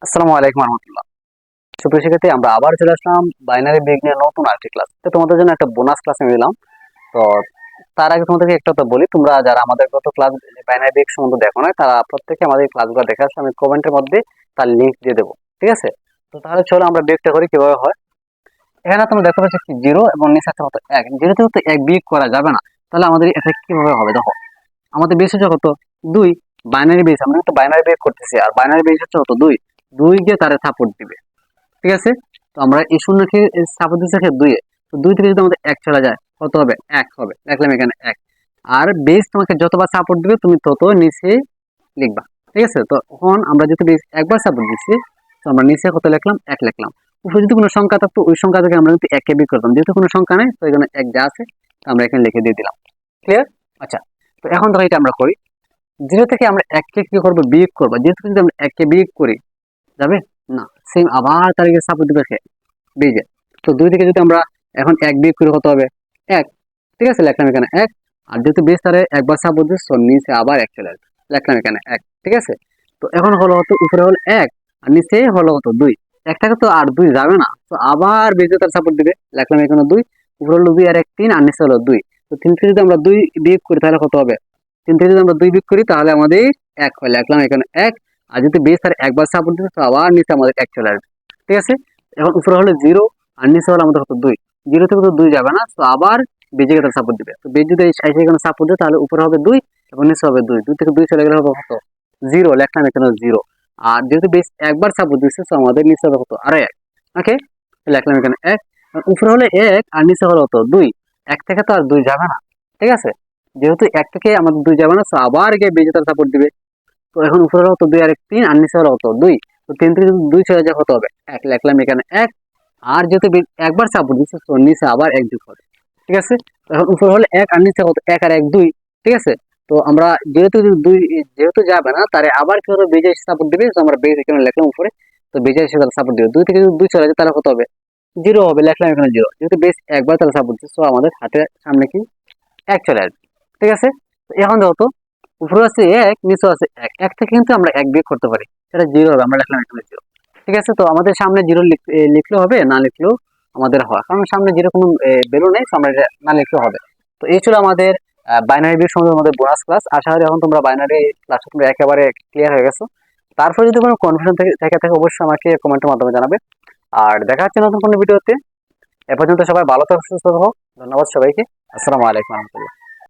আসসালামু আলাইকুম রহমতুল্লাহ। সুপ্রিয় শিক্ষার্থী, আমরা আবার চলে আসলাম বাইনারি বিজ্ঞানের নতুন আরেকটি ক্লাস। তো তোমাদের জন্য একটা বোনাস ক্লাস আমি দিলাম। তো তার আগে তোমাদেরকে একটা কথা বলি, তোমরা যারা আমাদের গত ক্লাস বাইনারি বিগ সম্বন্ধে দেখো না, তারা প্রত্যেকে আমাদের ক্লাসগুলো দেখে আসো। আমি কমেন্টের মধ্যে তার লিঙ্ক দিয়ে দেবো, ঠিক আছে? তো তাহলে চলো আমরা বিয়োগটা করি কিভাবে হয়। এখানে তোমরা দেখতে পাচ্ছ কি জিরো এবং নিচে আছে কত এক। জিরোতে তো এক বিয়োগ করা যাবে না, তাহলে আমাদের এটা কিভাবে হবে দেখো। আমাদের বেস হচ্ছে কত দুই। বাইনারি বেস, আমরা একটা বাইনারি বিয়োগ করতেছি, আর বাইনারি বেস হচ্ছে কত দুই। দুই গিয়ে তারা সাপোর্ট দিবে, ঠিক আছে? তো আমরা এই শূন্যকে সাপোর্ট দিচ্ছি দুইয়ে। তো দুই থেকে যদি আমাদের এক চলে যায় কত হবে এক হবে, দেখলাম এখানে এক। আর বেস তোমাকে যতবার সাপোর্ট দিবে তুমি তত নিচে লিখবা, ঠিক আছে? তো এখন আমরা যেহেতু বেস একবার সাপোর্ট দিচ্ছি, তো আমরা নিচে কত লিখলাম এক লিখলাম। উপরে যদি কোনো সংখ্যা থাকতো ওই সংখ্যা থেকে আমরা কিন্তু একে বিয়োগ করতাম, যেহেতু কোনো সংখ্যা নেই তো এখানে এক যা আছে তো আমরা এখানে লিখে দিয়ে দিলাম। ক্লিয়ার? আচ্ছা, তো এখন ধরো এটা আমরা করি। জিরো থেকে আমরা এককে কি করবো বিয়োগ করবো, যেহেতু যদি আমরা এককে বিয়োগ করি যাবে না, সেম আবার তারিখে সাপোর্ট দিবে বেজে। তো দুই থেকে যদি আমরা এখন এক বিয়োগ করে কত হবে এক, ঠিক আছে? লিখলাম এখানে এক। আর যেহেতু বেশ তারে একবার সাপোর্ট দিচ্ছে নিচে আবার এক চলে আসবে, লিখলাম এখানে এক, ঠিক আছে? তো এখন হলো হতো উপরে হলো এক আর নিচে হলো হতো দুই। এক থেকে তো আর দুই যাবে না, তো আবার বেজে তার সাপোর্ট দিবে, লিখলাম এখানে দুই। উপরে হলো দুই আর এক তিন, আর নিচে হলো দুই। তো তিন থেকে যদি আমরা দুই বিয়োগ করি তাহলে কত হবে, তিন থেকে যদি আমরা দুই বিয়োগ করি তাহলে আমাদের এক হয়, লিখলাম এখানে এক। আর যদি বেশ তার একবার সাপোর্ট দিচ্ছে তো আবার নিচে আমাদের এক চলে আসবে, ঠিক আছে? এখন উপরে হলো জিরো আর নিচে হলো আমাদের কত দুই। জিরো থেকে তো দুই যাবে না, তো আবার বেজে তার সাপোর্ট দিবে। তো বেজ যদি এখানে সাপোর্ট দেয় তাহলে উপরে হবে দুই এবং নিচে হবে দুই। দুই থেকে দুই চলে গেলে হবে কত জিরো, লিখলাম এখানে জিরো। আর যেহেতু বেশ একবার সাপোর্ট দিচ্ছে তো আমাদের নিচে হবে কত আরো এক, ওকে? লিখলাম এখানে এক। উপরে হলো এক আর নিচে হলো কত দুই। এক থেকে তো আর দুই যাবে না, ঠিক আছে? যেহেতু এক থেকে আমাদের দুই যাবে না, তো আবার গিয়ে বেজে তার সাপোর্ট দিবে। তো এখন উপরে হলো তো দুই আর এক তিন, আর নিচে হলো কত দুই। তো তিন থেকে যদি দুই চলে যায় কত হবে এক, লিখলাম এখানে এক। আর যেহেতু একবার সাপোর্ট দিচ্ছে তো নিচে আবার এক যোগ হবে, ঠিক আছে? তো এখন উপরে হলো এক আর নিচে কত এক আর এক দুই, ঠিক আছে? তো আমরা যেহেতু দুই যেহেতু যাবে না তারে আবার কি হবে বেজে সাপোর্ট দিবে, তো আমরা বেজ এখানে লিখলাম উপরে। তো বেজে এসে তাহলে সাপোর্ট দিবে, দুই থেকে যদি দুই চলে যায় তাহলে কত হবে জিরো হবে, লিখলাম এখানে জিরো। যেহেতু বেশ একবার তাহলে সাপোর্ট দিচ্ছে তো আমাদের হাতের সামনে কি এক চলে আসবে, ঠিক আছে? তো এখন দেখো তো উপরে আছে এক নিচে আছে এক, এক থেকে কিন্তু আমরা এক বিয়োগ করতে পারি, সেটা জিরো হবে, আমরা লিখলাম এখানে জিরো, ঠিক আছে? তো আমাদের সামনে জিরো লিখলেও হবে, না লিখলেও আমাদের হয়, কারণ সামনে জিরো কোনো ভ্যালু নেই, তো আমরা এটা না লিখলেও হবে। তো এই ছিল আমাদের বাইনারি বিট সম্বন্ধে আমাদের বোনাস ক্লাস। আশা করি এখন তোমরা বাইনারি ক্লাস তোমরা একেবারে ক্লিয়ার হয়ে গেছো। তারপরে যদি কোনো কনফিউশন থেকে অবশ্যই আমাকে কমেন্টের মাধ্যমে জানাবে। আর দেখা হচ্ছে নতুন কোনো ভিডিওতে। এ পর্যন্ত সবাই ভালো থাকো, সুস্থ থাকো। ধন্যবাদ সবাইকে। আসসালামু আলাইকুম রহমতুল্লাহ।